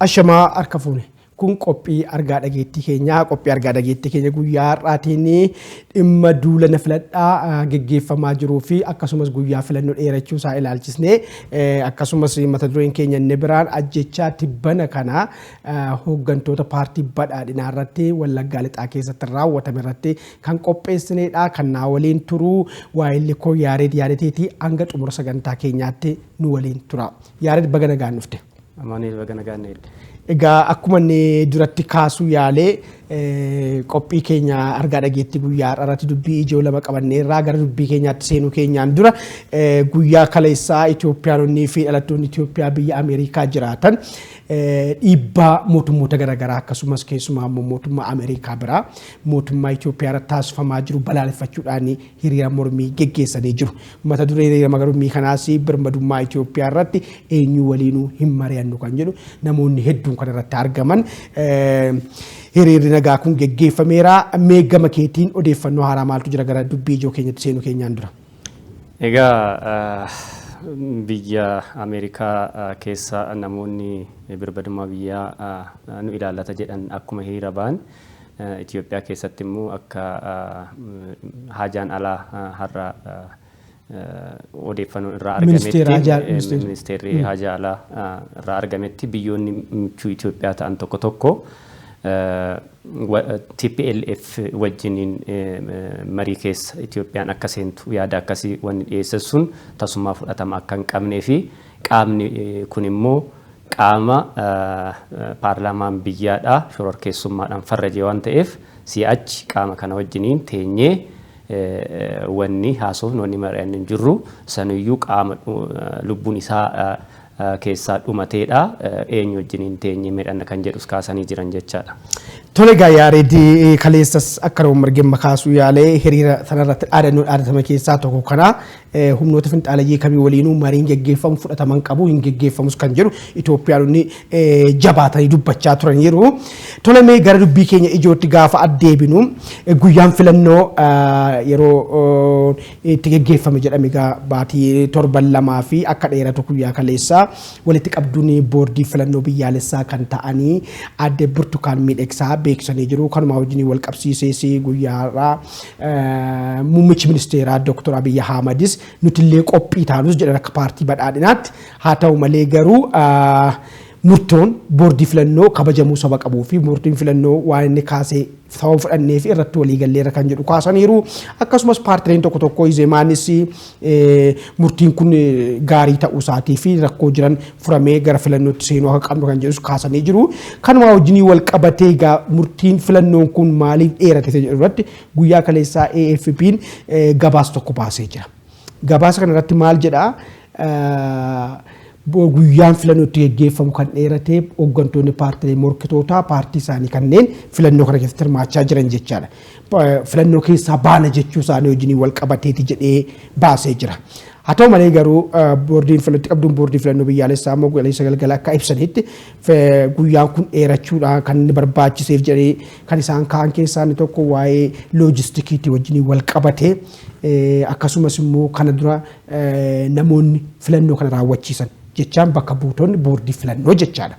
Ashamaa harka fuune kun qophii argaa dhageettii keenya guyyaa har'aatiin dhimma duula filadhaa geggeeffamaa jiruu fi akkasumas guyyaa filannoo dheerachuu isaa ilaalchisnee akkasumas mata dureen keenya inni biraan ajjechaa tibbana kana hooggantoota paartii badhaadhinaa irratti Wallaggaa Lixaa keessatti raawwatame irratti kan qopheessineedha. Kan naa waliin turuu waa'illee koo Yaareetiiti hanga xumura sagantaa keenyaatti nu waliin tura. Yaareet baga nagaan dhufte. Amaanil baga nagaan dhufte. Egaa akkuma inni duratti kaasuu yaalee qophii keenya argaa dhageettii guyyaa har'aatti dubbii ijoo lama qabanneerraa gara dubbii keenyaatti seenuu keenyaan dura guyyaa kaleessaa Itoophiyaanonni fi dhalattoonni Itoophiyaa biyya Ameerikaa jiraatan dhiibbaa mootummoota garaagaraa akkasumas keessumaa immoo mootummaa Ameerikaa biraa mootummaa Itoophiyaa irratti taasifamaa jiru balaaleffachuudhaan hiriira mormii geggeessanii jiru. Mata duree hiriira mormii kanaas birmadummaa Itoophiyaa irratti eenyu waliinuu hin mari'annu kan jedhu namoonni hedduun kan irratti argaman. Hiriirri nagaa kun geggeeffameera. Meeggama keetiin odeeffannoo haaraa maaltu jira gara dubbii ijoo keenyatti seenuu keenyaan dura? Egaa biyya Ameerikaa keessa namoonni birmadummaa biyyaa nu ilaallata jedhan akkuma hiriira ba'an Itoophiyaa keessatti immoo akka haajaan alaa har'a odeeffannoo irraa argametti ministeerri haajaa alaa irraa argametti biyyoonni michuu Itoophiyaa ta'an tokko TPLF wajjiniin marii keessa Itoophiyaan akka seentu yaada akkasii wanni dhiyeessuun tasummaa fudhatama akka hin qabnee fi qaamni kun immoo qaama paarlaamaan biyyaadhaa shororkeessummaadhaan farrajee waan ta'eef si'achi qaama kana wajjiniin teenyee wanni haasofnu wanni mari'annu hin jirru sanuyyuu qaama lubbuun isaa keessaa dhumateedha eenyu wajjiniin teenyee midhaan kan jedhus kaasanii jiran jechaadha. Tole egaa Yaareedii kaleessas akka roon margimma kaasuu yaalee hiriira sanarratti dhaadannoo dhaadatame keessaa tokko kana humnoota finxaalayyii kamii waliinuu mariin geggeeffamu fudhataman qabu hin geggeeffamus kan jedhu Itoophiyaanonni jabaatanii dubbachaa turaniiru. Tole mee gara dubbii keenya ijootti gaafa addeebinu guyyaan filannoo yeroo itti geggeeffame jedhame egaa baatii torban lamaa fi akka dheeratu guyyaa kaleessaa walitti qabduun boordii filannoo biyyaalessaa kan ta'anii adde Burtukaan Miidhagsaa beeksisanii jiru. Kanuma wajjin wal qabsiisee guyyaarraa muummichi ministeeraa Dr. Abiy Ahmedis nutillee qophii taanus jedhan akka paartii badhaadhinaatti haa ta'u malee garuu murtoon boordii filannoo kabajamuu saba qabuu fi boordiin filannoo waan inni kaasee sababa fudhannee fi irratti walii galleera kan jedhu kaasaniiru. Akkasumas paartileen tokko Izemaanis murtiin kun gaarii ta'uu isaatii fi rakkoo jiran furamee gara filannootti seenuu akka qabnu kan jedhus kaasanii jiru. Kanuma wajjin wal qabatee egaa murtiin filannoon kun maaliif dheerate jedhu irratti guyyaa kaleessaa AFP'n gabaasa tokko baasee jira. Gabaasa kana irratti maal jedhaa? Guyyaan filannootti geggeeffamu kan dheerate hooggantoonni paartilee morkitoota paartii isaanii kanneen filannoo kana keessatti hirmaachaa jiran jechaadha. Filannoo keessaa baana jechuu isaanii wajjin wal qabateeti jedhee baasee jira. Haa ta'u malee garuu boordiin filannoo qabduun boordii filannoo biyyaalessaa immoo guyyaa galgala akka ibsanitti guyyaan kun dheerachuudhaan kan inni barbaachiseef jedhee kan isaan kaan keessaa inni tokko waa'ee loojistikiitii wajjin wal qabatee akkasumas immoo kana dura namoonni filannoo kana raawwachiisan jechaan bakka buutonni boordii filannoo jechaadha.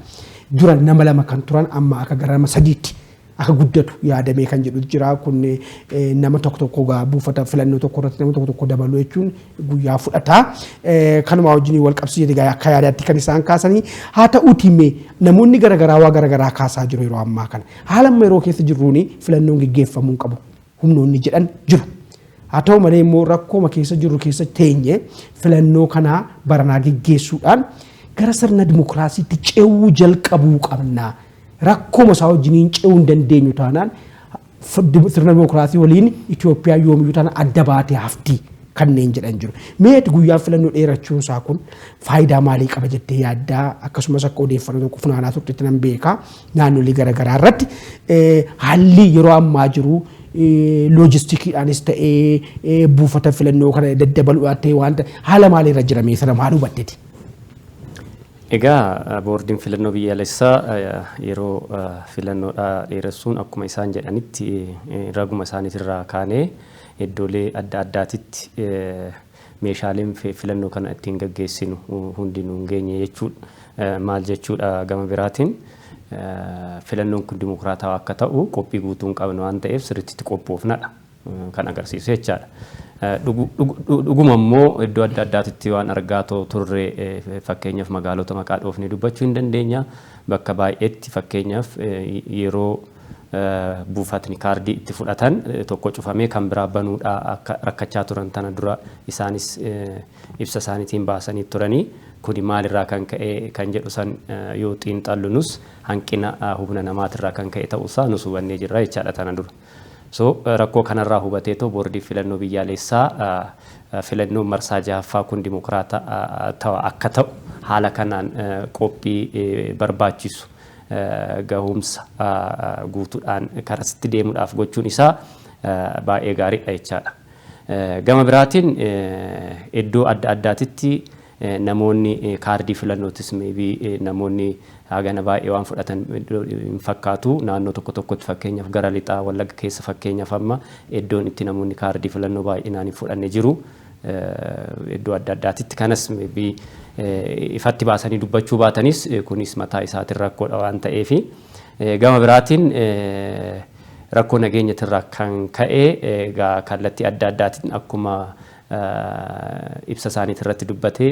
Dura nama lama kan turan amma akka gara nama sadiitti akka guddatu yaadamee kan jedhu jira. Kun nama tokko buufata filannoo tokko irratti nama tokko dabaluu jechuun guyyaa fudhata. Kanuma wajjin wal qabsiisee akka yaadaatti kan isaan kaasanii haa ta'uutii namoonni garaagaraa waa garaagaraa kaasaa jiru yeroo ammaa kana. Haala amma yeroo keessa jirruun filannoon geggeeffamuu qabu humnoonni jedhan jiru. Haa ta'u malee immoo rakkooma keessa jirru keessa teenye filannoo kana baranaa geggeessuudhaan gara sirna dimokiraasiitti ce'uu jalqabuu qabna. Rakkooma isaa wajjiniin ce'uu hin dandeenyu taanaan sirna dimokiraasii waliin Itoophiyaa yoomiyyuu taanaan adda baatee hafti kanneen jedhan jiru. Meeti guyyaan filannoo dheerachuun isaa kun faayidaa maalii qaba jettee yaaddaa? Akkasumas akka odeeffannoo tokko funaanaa turteetti nan beeka naannolee garaagaraa irratti haalli yeroo ammaa jiru loojistikiidhaanis ta'ee buufata filannoo kana daddabaluudhaan ta'ee wanta haala maaliirra jira mee sana maal hubatteeti? Egaa boordiin filannoo biyyaalessaa yeroo filannoodhaa dheeressuun akkuma isaan jedhanitti raguma isaaniitirraa kaanee iddoolee adda addaatitti meeshaaleen filannoo kana ittiin gaggeessinu hundinuu hin geenye jechuudha. Maal jechuudha gama biraatiin filannoon kun dimokiraatawaa akka ta'u qophii guutuun qabnu waan ta'eef sirriitti qophoofnadha kan agarsiisu jechaadha. Dhuguma immoo iddoo adda addaatitti waan argaa turre fakkeenyaaf magaalota maqaa dhoofnee dubbachuu hin dandeenya. Bakka baay'eetti fakkeenyaaf yeroo buufatni kaardii itti fudhatan tokko cufamee kan biraa banuudha akka rakkachaa turan tana dura isaanis ibsa isaaniitiin baasanii turanii kuni maalirraa kan ka'e kan jedhu san yoo xiinxallu nus hanqina humna namaatirraa kan ka'e ta'uusaa nus hubannee jirra jechaadha tana dura. So rakkoo kanarraa hubatee too boordii filannoo biyyaalessaa filannoon marsaa jahaffaa kun dimokiraataa akka ta'u haala kanaan qophii barbaachisu gahumsa guutuudhaan karasitti deemuudhaaf gochuun isaa baay'ee gaariidha jechaadha. Gama biraatiin iddoo adda addaatitti namoonni kaardii filannootis maybe namoonni hagana baay'ee waan fudhatan hin fakkaatu. Naannoo tokko tokkotti fakkeenyaaf gara lixaa Wallagga keessa fakkeenyaaf amma iddoon itti namoonni kaardii filannoo baay'inaan hin fudhanne jiru. Iddoo adda addaatitti kanas maybe ifatti baasanii dubbachuu baatanis kunis mataa isaatiin rakkoodha waan ta'eef gama biraatiin rakkoo nageenyatirraa kan ka'e kallattii adda addaatiin akkuma ibsa isaaniitti irratti dubbatee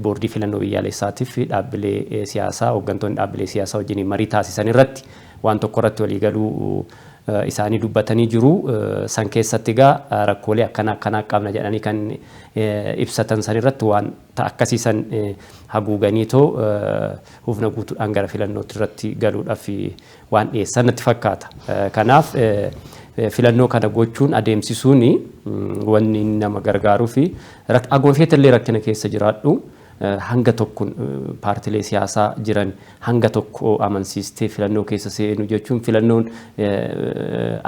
boordii filannoo biyyaalessaatiif dhaabbilee siyaasaa hooggantoonni dhaabbilee siyaasaa wajjin marii taasisan irratti waan tokko irratti walii galuu isaanii dubbatanii jiru. San keessatti egaa rakkoolee akkanaa qabna jedhanii kan ibsatan san irratti waan akkasiisan haguuganii too humna guutuudhaan gara filannootti irratti galuudhaaf waan dhiyeessan natti fakkaata. Kanaaf filannoo kana gochuun adeemsisuun wanni nama gargaaruu fi agoonfeetallee rakkina keessa jiraadhu hanga tokko paartilee siyaasaa jiran hanga tokko amansiistee filannoo keessa seenu jechuun filannoon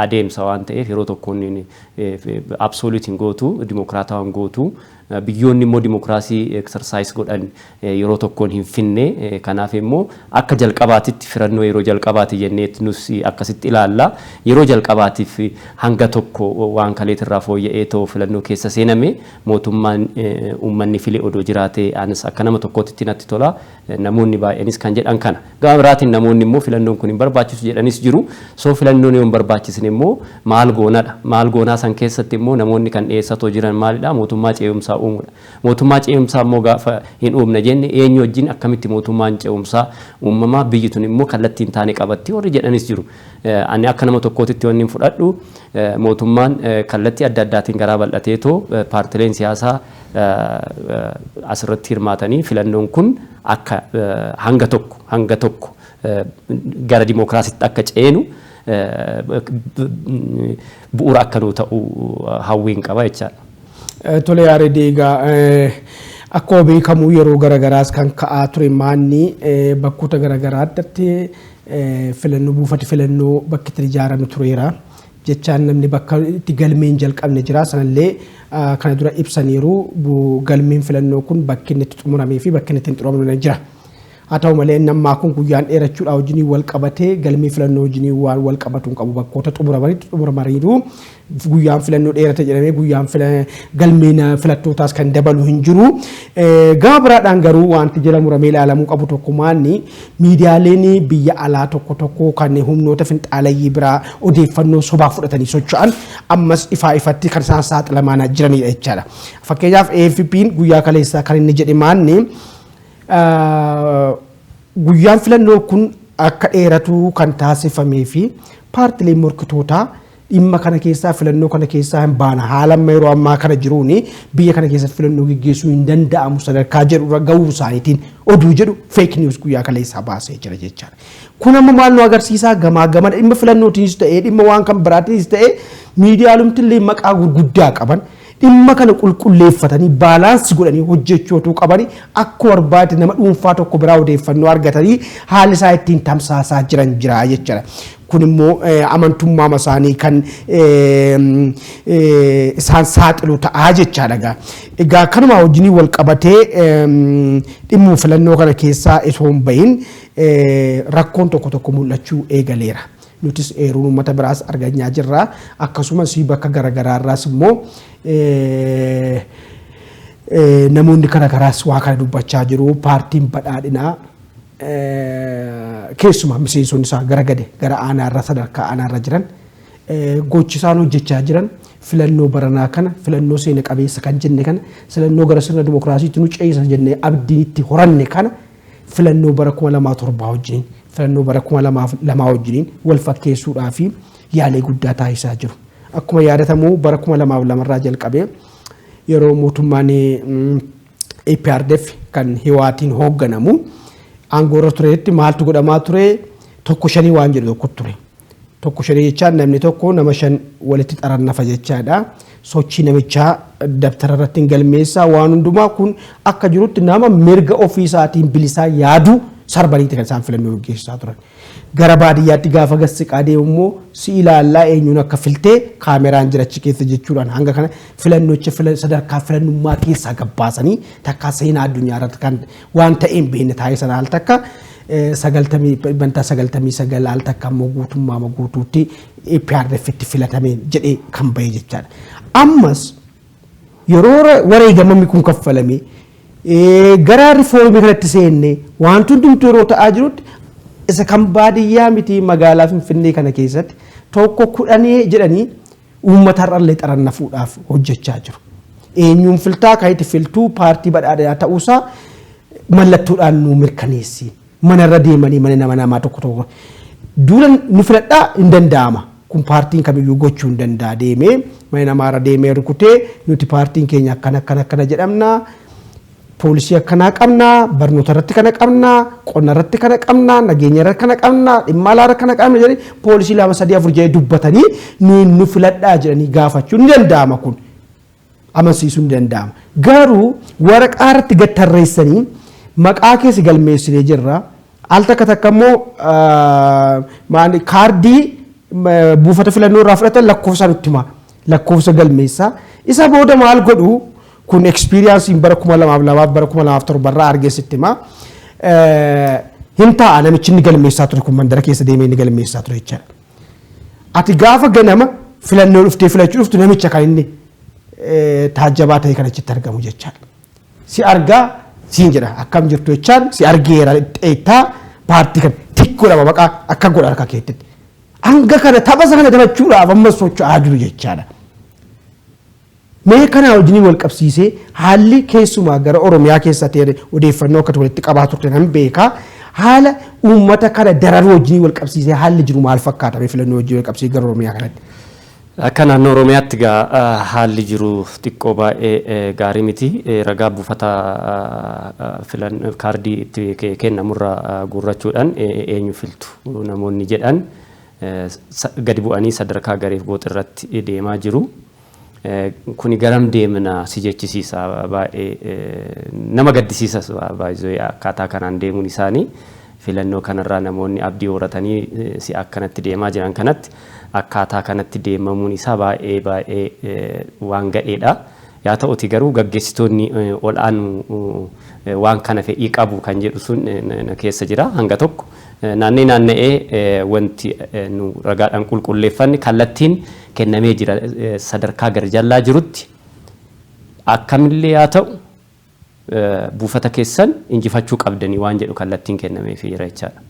adeemsa waan ta'eef yeroo tokkoon absoluutiin gootu dimokiraataan gootu biyyoonni immoo dimokiraasii exercise godhan yeroo tokkoon hin finne. Kanaaf immoo akka jalqabaatitti filannoo yeroo jalqabaati jennee nus akkasitti ilaalla. Yeroo jalqabaatiif hanga tokko waan kaleetirraa fooyya'ee ta'u filannoo keessa seename mootummaan uummanni filee odoo jiraatee anis akka nama tokkootti natti tola. Namoonni baay'eenis kan jedhan kana. Gama biraatiin namoonni immoo filannoon kun hin barbaachisu jedhanis jiru. So filannoon yoo hin barbaachisne immoo maal goonadha. Maal goonaa san keessatti immoo namoonni kan dhiyeessatoo jiran maalidha? Mootummaa ce'umsaa uumuudha. Mootummaa ce'umsaa immoo gaafa hin uumne jenne eenyu wajjin akkamitti mootummaan ce'umsaa uumamaa biyyi tun immoo kallattii hin taane qabatti warri jedhanis jiru. Ani akka nama tokkootti wanni hin fudhadhu mootummaan kallattii adda addaatiin garaa bal'ateetoo paartileen siyaasaa asirratti hirmaatanii filannoon kun akka hanga tokko gara dimokiraasiitti akka ceenu bu'uura akka nuu ta'u hawwiin qaba jechaadha. Tole yaadee egaa akkuma beekamu yeroo garagaraas kan ka'aa ture maanni bakkoota garagaraatti filannoo buufati filannoo bakki itti ijaarame tureera. Jechaan namni bakka itti galmeen jalqabne jira sanallee kana dura ibsaniiru galmeen filannoo kun bakki inni itti xumuramee fi bakki inni itti hin xumuramne jira. Haa ta'u malee nammaa kun guyyaan dheerachuudhaa wajjin wal qabatee galmee filannoo wajjin waan wal qabatu qabu bakkoota xumuramaniiru guyyaan filannoo dheerate jedhamee guyyaan galmeen filattootaas kan dabalu hin jiru. Gama biraadhaan garuu wanti jala muramee ilaalamuu qabu tokko maanni miidiyaaleen biyya alaa tokko kan humnoota finxaalayyii biraa odeeffannoo sobaa fudhatanii socho'an ammas ifatti kan isaan saaxilamaa jiranidha jechaadha. Fakkeenyaaf AFP'n guyyaa kaleessaa kan inni jedhe maanni guyyaan filannoo kun akka dheeratu kan taasifamee fi paartileen morkitootaa dhimma kana keessaa filannoo kana keessaa hin baana haala yeroo ammaa kana jiruuni biyya kana keessa filannoo gaggeessuu hin danda'amu sadarkaa jedhu gahuu isaaniitiin oduu jedhu fake news guyyaa kaleessaa baasee jira jechaadha. Kun amma maal nu agarsiisaa gamaa gamana dhimma filannootiinis ta'ee dhimma waan kan biraatiinis ta'ee miidiyaalumtillee maqaa gurguddaa qaban dhimma kana qulqulleeffatanii baalaansi godhanii hojjechootuu qabanii akka barbaade nama dhuunfaa tokko biraa odeeffannoo argatanii haalli isaa ittiin tamsaasaa jiran jira jechuudha. Kun immoo amantummaa isaanii kan isaan saaxilu ta'aa jechaadha. Egaa kanuma wajjin wal qabatee dhimma filannoo kana keessaa osoo hin bahin rakkoon tokko mul'achuu eegaleera. Nutis eeruun uummata biraas arganyaa jirra. Akkasumas bakka garagaraarraas immoo namoonni garagaraas waa kana dubbachaa jiru. Paartiin badhaadhinaa keessumaa miseensonni isaa gara gade gara aanaarra sadarkaa aanaarra jiran gochi isaan hojjechaa jiran filannoo baranaa kana filannoo seena qabeessa kan jenne kana filannoo gara sirna dimokiraasiitti nu ceesisa jennee abdiin itti horanne kana filannoo bara 2007 wajjin filannoo bara 2002 wajjin wal fakkeessuudhaa fi yaalee guddaa taasisaa jiru. Akkuma yaadatamu bara 2002 irraa jalqabee yeroo mootummaan EPRDF kan Hiwaatiin hoogganamu aangoorra tureetti maaltu godhamaa ture tokko shanii waan jedhu tokko ture. Tokko shanii jechaan namni tokko nama shan walitti xarannafa jechaadha. Sochii namichaa dabtara irratti galmeessaa waan hundumaa kun akka jirutti nama mirga ofii isaatiin bilisaa yaadu sarbaniitti kan isaan filannoo gaggeessaa turan. Gara baadiyyaatti gaafa gassiqaa deemu immoo si ilaallaa eenyuun akka filtee kaameraan jirachi keessa jechuudhaan hanga kana filannoocha sadarkaa filannummaa keessaa gabbaasanii takka seenaa addunyaa irratti kan waan ta'een beekne taasisan al takka 99 al takka immoo guutummaa guutuutti EPRDF itti filatame jedhee kan bahe jechaadha. Ammas yeroo wareegamni kun kaffalame gara rifoormii kanatti seenne wanti hundumtuu yeroo ta'aa jirutti isa kan baadiyyaa miti magaalaa Finfinnee kana keessatti tokko kudhanii jedhanii uummata irrallee xarannafuudhaaf hojjechaa jiru. Eenyuun filtaa kan itti filtuu paartii badhaadhaa ta'uusaa mallattoodhaan nu mirkaneessi. Mana irra deemanii mana namaa tokko duula nu filadhaa hin danda'ama. Kun paartiin kamiyyuu gochuu hin danda'a deemee mana namaa irra deemee rukutee nuti paartiin keenya akkana jedhamna. Poolisii akkanaa qabna, barnoota irratti kana qabna, qonna irratti kana qabna, nageenya irratti kana qabna, dhimma alaa irratti kana qabna jedhanii poolisii 2-3-4 jedhanii dubbatanii nu filadhaa jedhanii gaafachuu ni danda'ama kun. Amansiisuu ni danda'ama. Garuu waraqaa irratti gad tarreessanii maqaa keessa galmeessinee jirra. Al takka immoo kaardii buufata filannoo irraa fudhatan lakkoofsa nutti hima. Lakkoofsa galmeessaa. Isa booda maal godhu? Kun experience bara 2002 bara 2007 irraa argeessitti ma hin ta'a namichi inni galmeessaa ture kun mandara keessa deemee inni galmeessaa ture jechaadha. Ati gaafa ganama filannoo dhuftee filachuu dhuftu namicha kan inni taajjabaa ta'e kan achitti argamu jechaadha. Si argaa siin jedha akkam jirtu jechaan si argeera dheettaa paartii kan tikkoodhama maqaa akka godha harka keetti. Hanga kana tapha sana taphachuudhaaf ammas socho'aa jiru jechaadha. Mee kana wajjin wal qabsiisee haalli keessumaa gara Oromiyaa keessatti odeeffannoo akka walitti qabaa turte nan beeka. Haala uummata kana dararuu wajjin wal qabsiisee haalli jiru maal fakkaata filannoo wajjin wal qabsiisee gara Oromiyaa kanatti. Akka naannoo Oromiyaatti haalli jiru xiqqoo baay'ee gaarii miti. Ragaa buufata kaardii itti kennamurraa guurrachuudhaan eenyu filtu namoonni jedhan gadi bu'anii sadarkaa gareef gooxirratti deemaa jiru. Kuni garam deemna si jechisiisa baay'ee nama gaddisiisa baay'ee akkaataa kanaan deemuun isaanii filannoo kanarraa namoonni abdii horatanii si akkanatti deemaa jiran kanatti akkaataa kanatti deemamuun isaa baay'ee waan gadheedha. Yaa ta'uti garuu gaggeessitoonni ol'aanu waan kana fedhii qabu kan jedhu sun keessa jira hanga tokko naanna'ee wanti nu ragaadhaan qulqulleeffanne kallattiin kennamee jira sadarkaa garjallaa jirutti akkamillee yaa ta'u buufata keessan injifachuu qabdanii waan jedhu kallattiin kennameefii jira jechaadha.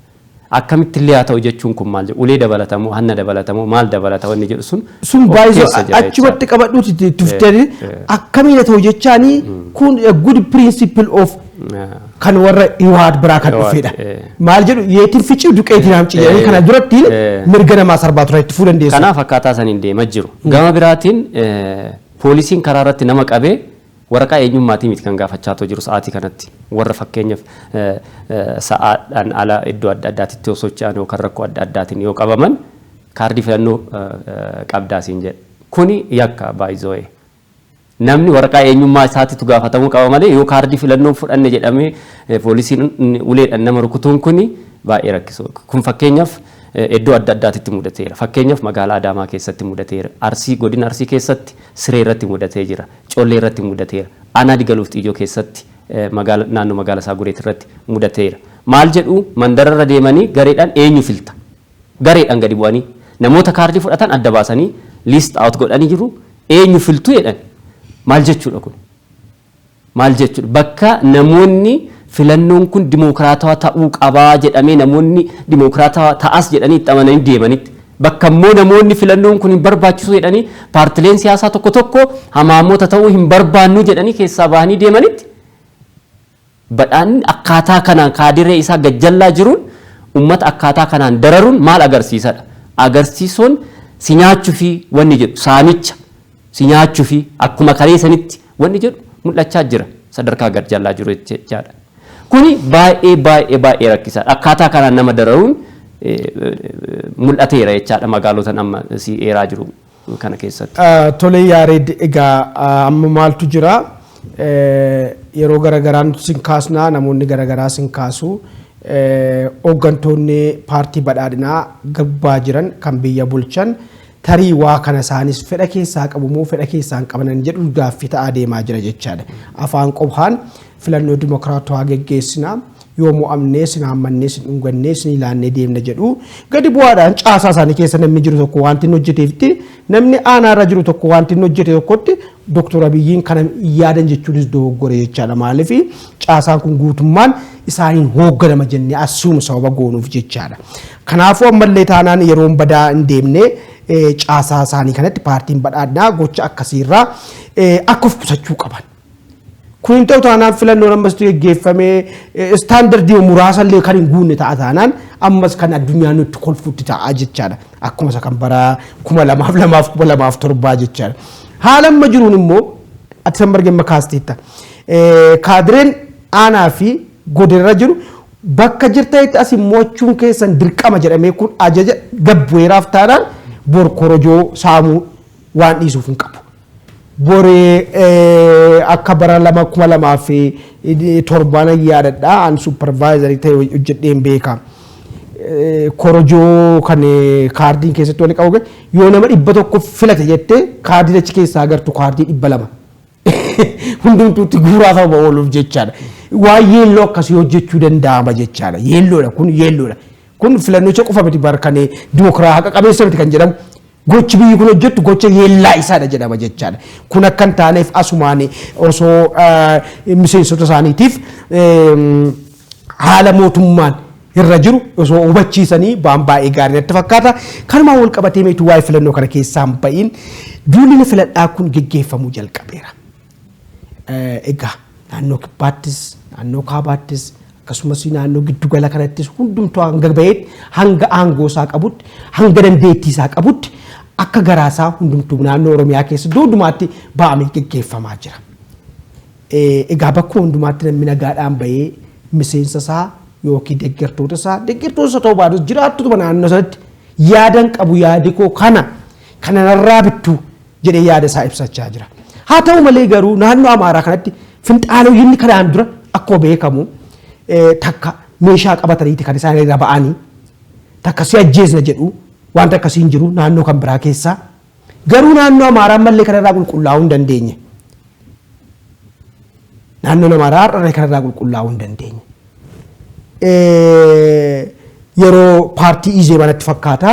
Akkamittillee haa ta'u jechuun kun maal jedhu ulee dabalatamoo hanna dabalatamoo maal dabalata wanni jedhu sun baay'ee achumatti qabadhuuti tuftanii akkamiin haa ta'u jechaanii kun a good principle of kan warra Hiwaat biraa kan dhufedha. Maal jedhu yeetiin ficii duqeetiin hamci jedhanii kana duratti mirga namaa sarbaa ture itti fuudhan deessu. Kanaaf akkaataa saniin deemaa jiru. Gama biraatiin poolisiin karaa irratti nama qabee waraqaa eenyummaatii miti kan gaafachaa jiru sa'aatii kanatti warra fakkeenyaaf sa'aadhaan ala iddoo adda addaatitti yoo socho'an yookaan rakkoo adda addaatiin yoo qabaman kaardii filannoo qabdaasiin jedha. Kuni yakka baay'ee. Namni waraqaa eenyummaa isaatiitu gaafatamuu qaba malee yoo kaardii filannoo fudhanne jedhamee poolisiin uleedhaan nama rukutuun kuni baay'ee rakkisoo. Kun fakkeenyaaf iddoo adda addaatitti mudateera. Fakkeenyaaf magaalaa Adaamaa keessatti mudateera. Arsii godina Arsii keessatti Siree irratti mudatee jira. Collee irratti mudateera. Aanaa Digaluuf Xiyyoo keessatti naannoo magaalaa Saagureet irratti mudateera. Maal jedhu mandararra deemanii gareedhaan eenyu filta? Gareedhaan gadi bu'anii namoota kaardii fudhatan adda baasanii liist aawut godhanii jiru. Eenyu filtu jedhan? Maal jechuudha kun? Maal jechuudha? Bakka namoonni filannoon kun dimokiraatawaa ta'uu qabaa jedhamee namoonni dimokiraatawaa ta'as jedhanii itti amananii deemanitti bakka immoo namoonni filannoon kun hin barbaachisu jedhanii paartileen siyaasaa tokko tokko hamaamoota ta'uu hin barbaannu jedhanii keessaa bahanii deemanitti badhaadhinni akkaataa kanaan kaadiree isaa gajjallaa jiruun uummata akkaataa kanaan dararuun maal agarsiisadha? Agarsiisuun si nyaachuu fi wanni jedhu saamicha si nyaachuu fi akkuma kalee sanitti wanni jedhu mul'achaa jira sadarkaa gajjallaa jiru jechaadha. Kuni baay'ee rakkisaadha. Akkaataa kanaan nama dararuun mul'ateera jechaadha magaalota amma si eeraa jiru kana keessatti. Tole Yaareed, egaa amma maaltu jira? Yeroo garagaraan sin kaasnaa namoonni garagaraa sin kaasu hooggantoonni paartii badhaadhinaa gabbaa jiran kan biyya bulchan tarii waa kana isaanis fedha keessaa qabu moo fedha keessaan qabanan jedhu gaaffii ta'aa deemaa jira jechaadha. Afaan qofaan filannoo dimokiraatawaa geggeessinaa yoo mo'amnee sin hammannee sin dhungannee sin ilaannee deemna jedhu gadi bu'aadhaan caasaa isaanii keessa namni jiru tokko wanti inni hojjeteefti namni aanaarra jiru tokko wanti inni hojjete tokkotti Dr. Abiyyiin kana yaadan jechuunis dogoggore jechaadha. Maaliif caasaan kun guutummaan isaaniin hoogganama jennee assuum sababa goonuuf jechaadha. Kanaafuu ammallee taanaan yeroon badaa hin deemne caasaa isaanii kanatti paartiin badhaadhinaa gocha akkasiirraa akka of qusachuu qaban. Kun ta'u taanaan filannoon ammas geggeeffamee istaandardii muraasallee kan hin guunne ta'a taanaan ammas kan addunyaan nutti kolfutti ta'a jechaadha. Akkuma isa kan bara 2002-2007 jechaadha. Haala amma jiruun immoo ati san marge makaasteetta. Kaadireen aanaa fi godinarra jiru bakka jirtanitti as mo'achuun keessan dirqama jedhamee kun ajaja gabbu'eeraaf taanaan bor korojoo saamuu waan dhiisuuf hin qabu. Boree akka bara 2007 yaadadha an supervisorii ta'e hojjedheen beeka. Korojoo kan kaardiin keessatti wali qabu yoo nama 100 filate jettee kaardii achi keessaa agartu kaardii 200 hundumtuutti guuraa ta'uu ooluuf jechaadha. Waan yeelloo akkasii hojjechuu danda'ama jechaadha. Yeelloodha kun filannicha qofa miti barkane dimokiraatawaa haqa qabeessa miti kan jedhamu. Gochi biyyi kun hojjettu gocha yeellaa isaadha jedhama jechaadha. Kun akka hin taaneef asumaan osoo miseensota isaaniitiif haala mootummaan irra jiru osoo hubachiisanii waan baay'ee gaarii natti fakkaata. Kanumaan wal qabatee meetu waa'ee filannoo kana keessaa hin ba'iin duulli filadhaa kun geggeeffamuu jalqabeera. Egaa naannoo kibbaattis naannoo kaabaattis akkasumas naannoo giddugala kanattis hundumtuu hanga ba'eetti hanga aangoo isaa qabutti hanga dandeettii isaa qabutti akka garaasaa hundumtuu naannoo Oromiyaa keessa hundumaatti ba'amee geggeeffamaa jira. Egaa bakka hundumaatti namni nagaadhaan ba'ee miseensa isaa yookiin deeggartoota isaa ta'uu baatu jiraattu naannoo sanatti yaadan qabu yaadi koo kana narraa bittuu jedhee yaada isaa ibsachaa jira. Haa ta'u malee garuu naannoo Amaaraa kanatti finxaaloyyinni kanaan dura akkuma beekamu takka meeshaa qabataniiti kan isaan irra ba'anii takka si ajjeesna jedhu wanta akkasii hin jiru naannoo kan biraa keessaa garuu naannoo Amaaraa mallee kanarraa qulqullaa'uu hin dandeenye. Naannoo Amaaraa har'a kanarraa qulqullaa'uu hin dandeenye. Yeroo paartii Izeemaatti fakkaata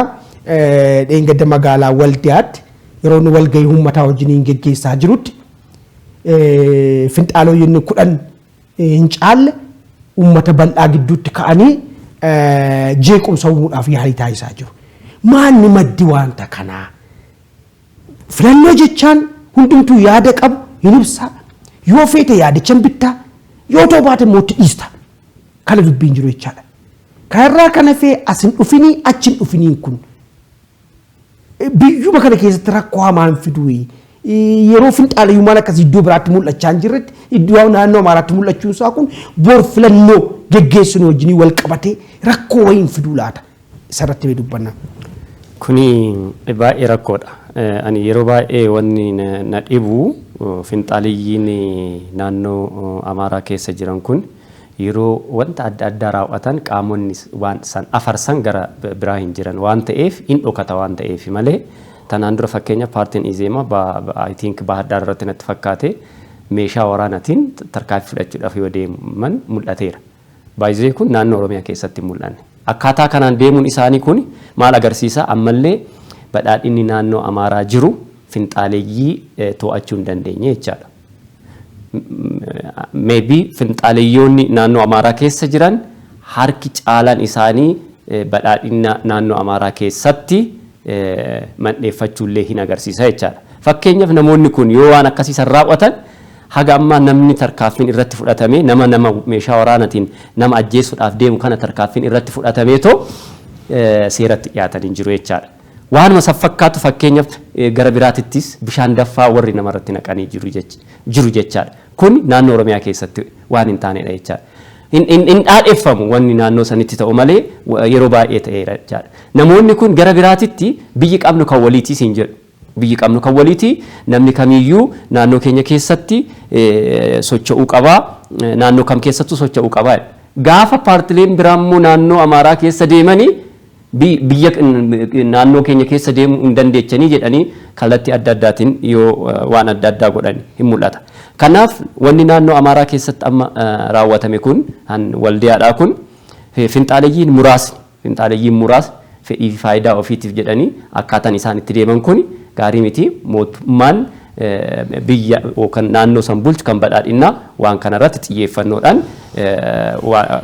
dheengadda magaalaa Waldiyaatti yeroo inni walgahii uummataa wajjiniin geggeessaa jirutti finxaaloyyinni 10 hin caalle ummata bal'aa gidduutti ka'anii jeequmsa uumuudhaaf yaalii taasisaa jiru. Maanni maddi wanta kanaa? Filannoo jechaan hundumtuu yaada qabu hin ibsa. Yoo feete yaadichaan bittaa yoo ta'u baate mootti dhiista. Kana dubbiin jiru jechaadha. Kanarraa kana fee asin dhufinii achin dhufiniin kun biyyuma kana keessatti rakkoo hamaan fiduu yeroo finxaalayyummaan akkasii iddoo biraatti mul'achaa hin jirretti iddoo naannoo Amaaraatti mul'achuun isaa kun bor filannoo geggeessinu wajjin wal qabatee rakkoo wayiin fiduu laata isarratti dubbanna. Kuni baay'ee rakkoodha. Ani yeroo baay'ee wanni na dhibu finxaaliyyiin naannoo Amaaraa keessa jiran kun yeroo wanta adda addaa raawwatan qaamonni waan san afarsan gara biraa hin jiran waan ta'eef hin dhokata waan ta'eef malee tanaan dura fakkeenya paartiin Izeemaa I think Bahar Daar irratti natti fakkaate meeshaa waraanaatiin tarkaanfii fudhachuudhaaf yoo deeman mul'ateera. Baay'ee kun naannoo Oromiyaa keessatti mul'anne. Akkaataa kanaan deemuun isaanii kun maal agarsiisa? Ammallee badhaadhinni naannoo Amaaraa jiru finxaaleeyyii to'achuu hin dandeenye jechaadha. maybe finxaaleeyyoonni naannoo Amaaraa keessa jiran harki caalaan isaanii badhaadhina naannoo Amaaraa keessatti mandheeffachuullee hin agarsiisa jechaadha. Fakkeenyaaf namoonni kun yoo waan akkasii san raawwatan haga ammaa namni tarkaaffiin irratti fudhatamee nama meeshaa waraanaatiin nama ajjeesuudhaaf deemu kana tarkaaffiin irratti fudhatamee too seeratti dhiyaatan hin jiru jechaadha. Waanuma fakkaatu fakkeenyaaf gara biraatittis bishaan daffaa warri namarratti naqanii jiru jechaadha. Kun naannoo Oromiyaa keessatti waan hin taanedha jechaadha. In dhaadheeffamu wanni naannoo sanitti ta'u malee yeroo baay'ee ta'eera jechaadha. Namoonni kun gara biraatitti biyyi qabnu kan waliitii siin jedhu. Biyyi qabnu kan waliitii namni kamiyyuu naannoo keenya keessatti socho'uu qabaa. Naannoo kam keessattuu socho'uu qabaa. Gaafa paartileen biraammoo naannoo Amaaraa keessa deemanii biyya naannoo keenya keessa deemuu hin dandeechanii jedhanii kallattii adda addaatiin yoo waan adda addaa godhan hin mul'ata. Kanaaf wanni naannoo Amaaraa keessatti amma raawwatame kun waldiyaadhaa kun finxaaleeyyiin muraasni fedhii fi faayidaa ofiitiif jedhanii akkaataan isaan itti deeman kun gaarii miti. Mootummaan biyya yookaan naannoo san bulchu kan badhaadhinaa waan kanarratti xiyyeeffannoodhaan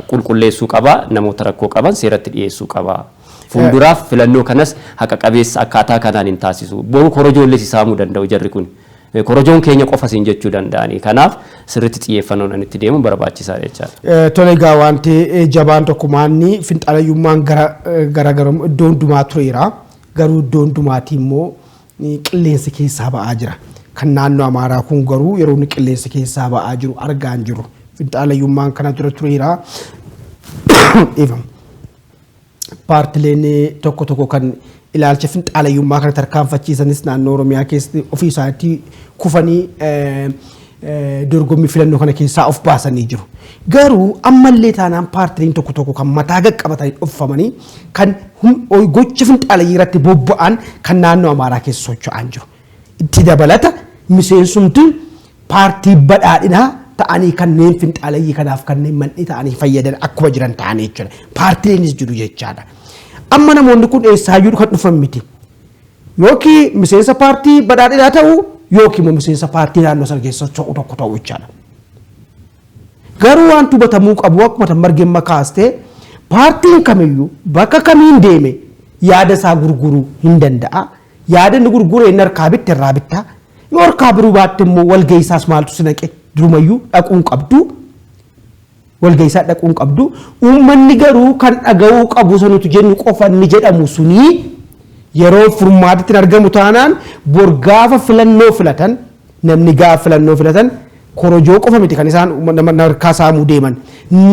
qulqulleessuu qaba. Namoota rakkoo qaban seeratti dhiyeessuu qaba. Fuulduraaf filannoo kanas haqa qabeessa akkaataa kanaan hin taasisu. Boru korojoollee saamuu danda'u jarri kun. Korojoon keenya qofa siin jechuu danda'anii. Kanaaf sirriitti xiyyeeffannoodhaan itti deemuun barbaachisaa jechaadha. Tole egaa wanti jabaan tokko maanni finxaalayyummaan gara iddoo hundumaa tureera. Garuu iddoo hundumaatii immoo qilleensa keessaa ba'aa jira. Kan naannoo Amaaraa kun garuu yeroo inni qilleensa keessaa ba'aa jiru argaa hin jiru. Finxaalayyummaan kana dura tureera. Paartileen tokko kan ilaalcha finxaalayyummaa kana tarkaanfachiisanis naannoo Oromiyaa keessatti ofii isaatii kufanii dorgommii filannoo kana keessaa of baasanii jiru. Garuu ammallee taanaan paartileen tokko kan mataa qaqqabatanii dhuunfamanii kan gocha finxaalayyii irratti bobba'an kan naannoo Amaaraa keessa socho'an jiru. Itti dabalata miseensumti paartii badhaadhinaa ta'anii kanneen finxaalayyii kanaaf kanneen man'ii ta'anii fayyadan akkuma jiran ta'anii jechuudha. Paartileenis jiru jechaadha. Amma namoonni kun eessaayyuu kan dhufan miti. Yookiin miseensa paartii badhaadhinaa ta'uu yookiin miseensa paartii naannoo sana keessa socho'u tokko ta'uu jechaadha. Garuu waan hubatamuu qabu akkuma margeen makaastee paartiin kamiyyuu bakka kamiin deeme yaada isaa gurguruu hin danda'a. Yaada inni gurguree inni harkaa bitte irraa bitta. Yoo harkaa biruu baatte immoo walga'iisaas maaltu si naqe durumayyuu dhaquun qabdu. Walga'iisaa dhaquun qabdu. Uummanni garuu kan dhaga'uu qabu sanutu jennu qofa inni jedhamu sunii yeroo furmaatitti argamu taanaan bor gaafa filannoo filatan namni gaafa filannoo filatan korojoo qofa miti kan isaan nama harkaa saamuu deeman.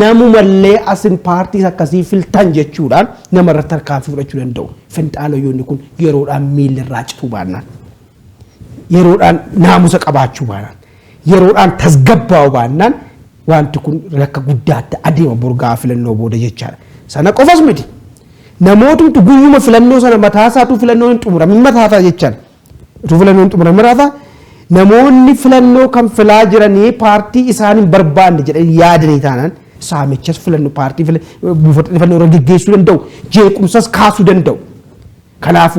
Namumallee asin paartii akkasii filtan jechuudhaan namarratti harkaanfii fudhachuu danda'u. Finxaalayyoonni kun yeroodhaan miilli irraa cituu baannaan. Yeroodhaan naamusa qabaachuu baannaan. Yeroodhaan tasgabbaa'uu baannaan wanti kun rakka guddaatti adeema borgaa filannoo booda jechaadha. Sana qofas miti. Namootni guyyuma filannoo sana mataasaatu filannoo hin xumuramin mataasaa jechaadha. Utuu filannoo hin xumuramin mataasaa namoonni filannoo kan filaa jiranii paartii isaan hin barbaanne jedhanii yaadanii taanaan saamichas filannoo paartii buufata filannoo irra gaggeessuu danda'u. Jeequmsas kaasuu danda'u. Kanaaf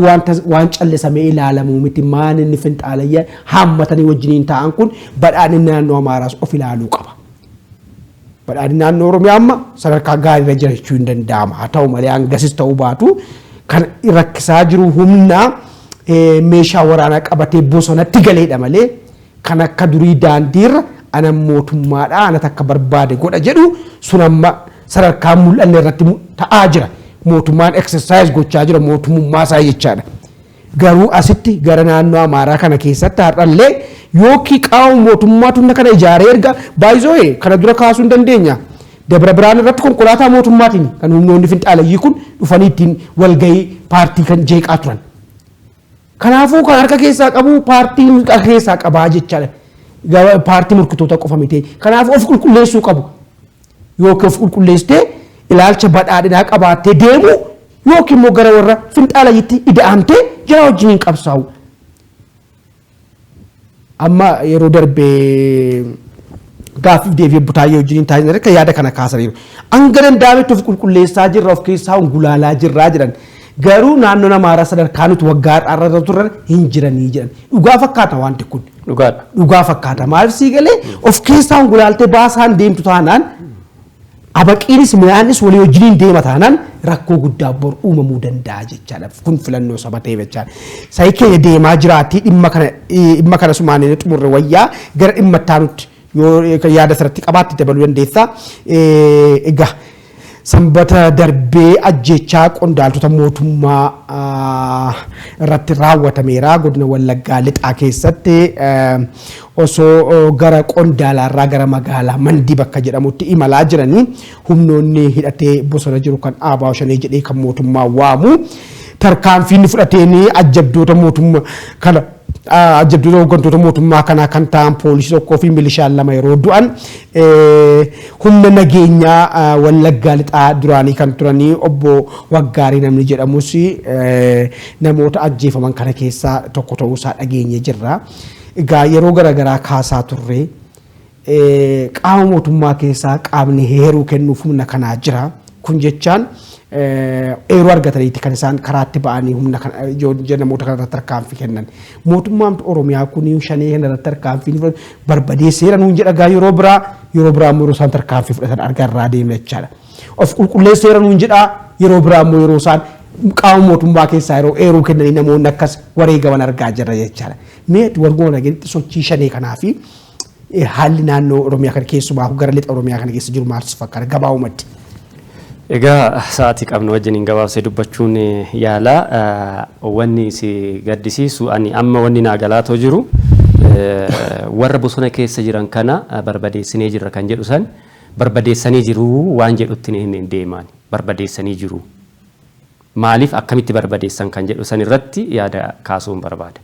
waan callisamee ilaalamuu miti maan inni finxaalayyaa hammatanii wajjiniin ta'an kun badhaadhinni naannoo Amaaraas of ilaaluu qaba. Badhaadhinni naannoo Oromiyaa amma sadarkaa gaariirra jira jechuu hin danda'ama. Haa ta'u malee hangasis ta'uu baatu kan rakkisaa jiru humna meeshaa waraanaa qabatee bosonatti galeedha malee kan akka durii daandiirra ana mootummaadha ana takka barbaade godha jedhu sun amma sadarkaa mul'anne irratti ta'aa jira. Mootummaan exercise gochaa jira mootummaa isaa jechaadha. Garuu asitti gara naannoo Amaaraa kana keessatti har'allee yookiin qaama mootummaatu kana ijaaree erga baay'isoo kana dura kaasuu hin dandeenya. Dabra biraan irratti konkolaataa mootummaatiin kan humnoonni finxaalayyii kun dhufanii ittiin walgahii paartii kan jeeqaa turan. Kanaafuu kan harka keessaa qabu paartii harka keessaa qabaa jechaadha. Paartii morkitoota qofa miti. Kanaafuu of qulqulleessuu qabu. Yookiin of qulqulleessitee ilaalcha badhaadhinaa qabaattee deemu yookiin immoo gara warra finxaalayyiitti ida'amtee jira wajjin qabsaa'u. Amma yeroo darbee gaaffiif deebi'ee butaayee wajjin taa'anii akka yaada kana kaasaniiru. Hanga danda'ametti of qulqulleessaa jirra of keessaa ungulaalaa jirraa jedhan. Garuu naannoo Amaaraa sadarkaa nuti waggaa har'aa irra turre hin jiranii jedhan. Dhugaa fakkaata wanti kun. Dhugaa fakkaata. Maaliif sii galee of keessaan gulaaltee baasaan deemtu taanaan abaqiinis midhaanis walii wajjiniin deema taanaan rakkoo guddaa bor uumamuu danda'a jechaadha. Kun filannoo saba ta'e jechaadha. Sa'i keenya deemaa jiraatii dhimma kana sumaanii xumurre wayyaa gara dhimma taanutti yoo yaada irratti qabaatti dabaluu dandeessa. Egaa sanbata darbee ajjechaa qondaaltota mootummaa irratti raawwatameera godina Wallaggaa lixaa keessatti osoo gara qondaalaarraa gara magaalaa Mandii bakka jedhamutti imalaa jiranii humnoonni hidhatee bosona jiru kan ABO shanee jedhee kan mootummaa waamu tarkaanfiin fudhateen ajjabdoota mootummaa kana ajjabdoota hooggantoota mootummaa kanaa kan ta'an poolisii tokkoo fi milishaan lama yeroo du'an humna nageenyaa Wallaggaa lixaa duraanii kan turanii obbo Waggaarii namni jedhamus namoota ajjeefaman kana keessaa tokko ta'uusaa dhageenye jirra. Egaa yeroo garaagaraa kaasaa turre qaama mootummaa keessaa qaamni heeruu kennuuf humna kanaa jira. Kun jechaan eeroo argataniiti kan isaan karaatti ba'anii humna kana namoota kanarratti tarkaanfii kennan. Mootummaan Oromiyaa kun shanee kanarratti tarkaanfii barbadeesseera nuun jedha yeroo biraa immoo yeroo isaan tarkaanfii fudhatan argarraa deemna jechaadha. Of qulqulleesseera nuun jedha yeroo biraa immoo yeroo isaan qaama mootummaa keessaa yeroo eeroo kennanii namoonni akkas wareegaman argaa jirra jechaadha. Mee wargoon dhageetti sochii shanee kanaa fi haalli naannoo Oromiyaa kana keessumaa gara lixa Oromiyaa kana keessa jiru maal fakkaata gabaabumatti? Egaa sa'aatii qabnu wajjiniin gabaabsee dubbachuun yaala wanni si gaddisiisu ani amma wanni naa galaatoo jiru warra bosona keessa jiran kana barbadeessinee jirra kan jedhu san barbadeessanii jiru waan jedhutti hin deemaan barbadeessanii jiru maaliif akkamitti barbadeessan kan jedhu san irratti yaada kaasuun barbaada.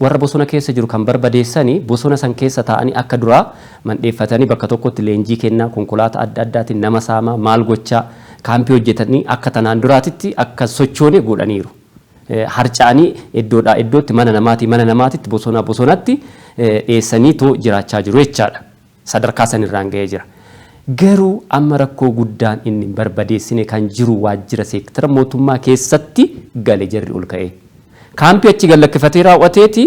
Warra bosona keessa jiru kan barbadeessanii bosona san keessa taa'anii akka duraa mandheeffatanii bakka tokkotti leenjii kennaa konkolaataa adda addaatiin nama saamaa maal gochaa kaampii hojjetanii akka tanaan duraatitti akka sochoonee godhaniiru. Harca'anii iddoodhaa iddootti mana namaatitti bosonatti dheessanii too jiraachaa jiru jechaadha. Sadarkaa sanirraan ga'ee jira. Garuu amma rakkoo guddaan inni barbadeessine kan jiru waajjira seektara mootummaa keessatti galee jarri ol ka'ee. Kaampii achi gallakkifatee raawwateeti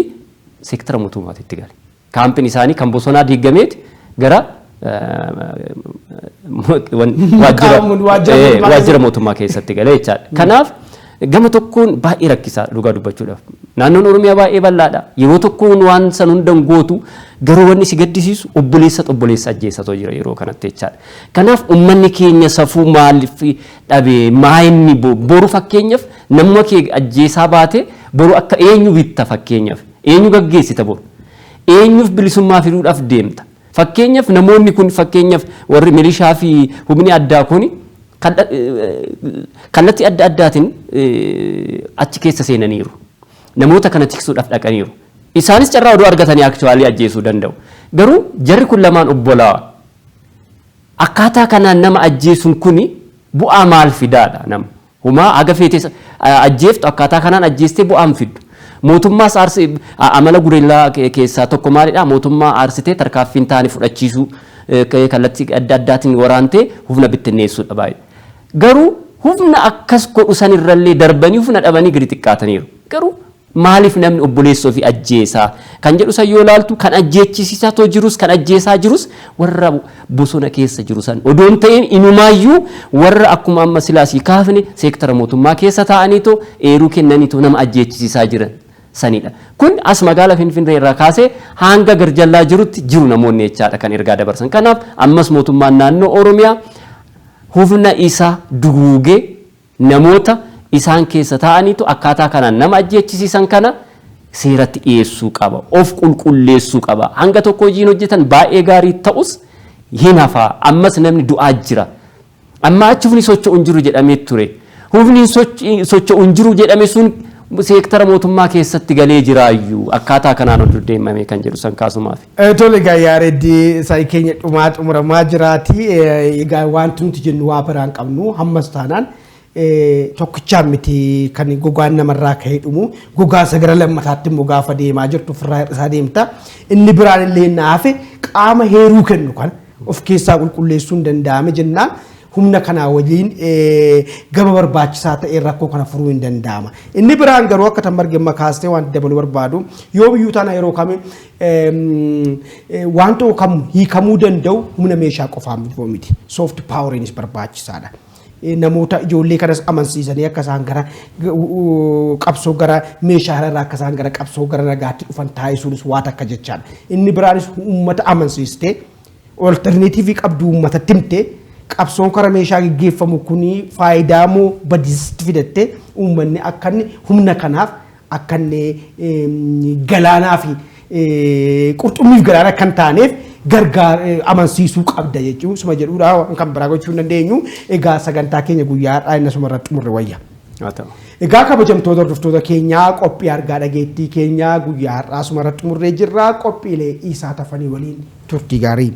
seektara mootummaatitti gale. Kaampiin isaanii kan bosonaa diigameeti gara waajjira mootummaa keessatti gale jechaadha. Kanaaf gama tokkoon baay'ee rakkisaa dhugaa dubbachuudhaaf. Naannoon Oromiyaa baay'ee bal'aadha. Yeroo tokkoon waan san hundan gootu garuu wanni si gaddisiisu obboleessa ajjeessatoo jira yeroo kanatti jechaadha. Kanaaf uummanni keenya safuu maaliif dhabee maayinni boru fakkeenyaaf namuma kee ajjeesaa baate boru akka eenyu bitta fakkeenyaaf eenyu gaggeessita boru eenyuuf bilisummaa fiduudhaaf deemta fakkeenyaaf namoonni kun fakkeenyaaf warri milishaa fi humni addaa kun kallattii adda addaatiin achi keessa seenaniiru namoota kana tiksuudhaaf dhaqaniiru isaanis carraa odoo argatanii aktuwaalii ajjeesuu danda'u garuu jarri kun lamaan obbolaa akkaataa kanaan nama ajjeesuun kun bu'aa maal fidaadha nama humaa aga feetee ajjeeftu akkaataa kanaan ajjeestee bu'aan fiddu mootummaas amala gurellaa keessaa tokko maalidha mootummaa aarsitee tarkaanfiin taane fudhachiisuu kallattii adda addaatiin waraantee humna bittinneessuudha baay'ee garuu humna akkas godhu sanirrallee darbanii humna dhabanii gadi xiqqaataniiru garuu maaliif namni obboleessoo fi ajjeesaa kan jedhu san yoo ilaaltu kan ajjeechisiisaa too jirus kan ajjeesaa jirus warra bosona keessa jiru san odoon ta'een inumaayyuu warra akkuma amma silaasii kaafne seektara mootummaa keessa taa'anii too eeruu kennanii too nama ajjeechisiisaa jiran sanidha. Kun as magaalaa Finfinnee irraa kaasee hanga garjallaa jirutti jiru namoonni jechaadha kan ergaa dabarsan. Kanaaf ammas mootummaan naannoo Oromiyaa humna isaa duguugee namoota isaan keessa taa'aniitu akkaataa kanaan nama ajjeechisiisan kana seeratti dhiyeessuu qaba of qulqulleessuu qaba hanga tokko hojiin hojjetan baay'ee gaarii ta'us hin hafaa ammas namni du'aa jira amma achi humni socho'uun jiru jedhamee ture humni socho'uun jiru jedhame sun seektara mootummaa keessatti galee jiraayyuu akkaataa kanaan ol deemamee kan jedhu san kaasumaaf. Tole egaa yaareddii sa'i keenya xumuramaa jiraati egaa wanti nuti jennu waa biraan qabnu hammas taanaan tokkichaa miti kan gogaan namarraa ka'ee dhumu gogaa sagara lammataatti immoo gaafa deemaa jirtu ofirraa isaa deemta inni biraan illee naafe qaama heeruu kennu kan of keessaa qulqulleessuun danda'ame jennaan humna kanaa waliin gama barbaachisaa ta'e rakkoo kana furuu hin danda'ama. Inni biraan garuu akka Tamargeen kaastee waan dabaluu barbaadu yoo biyyuu tana yeroo kami waan tokko kam hiikamuu danda'u humna meeshaa qofaan miti. Soft poweriinis barbaachisaadha. Namoota ijoollee kanas amansiisanii akka isaan gara qabsoo gara meeshaa irraa akka isaan gara qabsoo gara nagaatti dhufan taasisuunis waan akka jechaadha. Inni biraanis uummata amansiistee alternatiivii qabdu uummata timtee qabsoon kara meeshaa gaggeeffamu kuni faayidaa moo badiisitti fidattee uummanni akka inni humna kanaaf akka inni galaanaa fi qurxummiif galaana kan taaneef gargaar amansiisuu qabda jechuun suma jedhuudha kan biraa gochuu dandeenyu egaa sagantaa keenya guyyaadhaa inni suma irratti xumurre wayya. Egaa kabajamtoota hordoftoota keenyaa qophii argaa dhageettii keenyaa guyyaadhaa suma irratti xumurree jirra qophiilee isaa tafanii waliin turtii gaarii.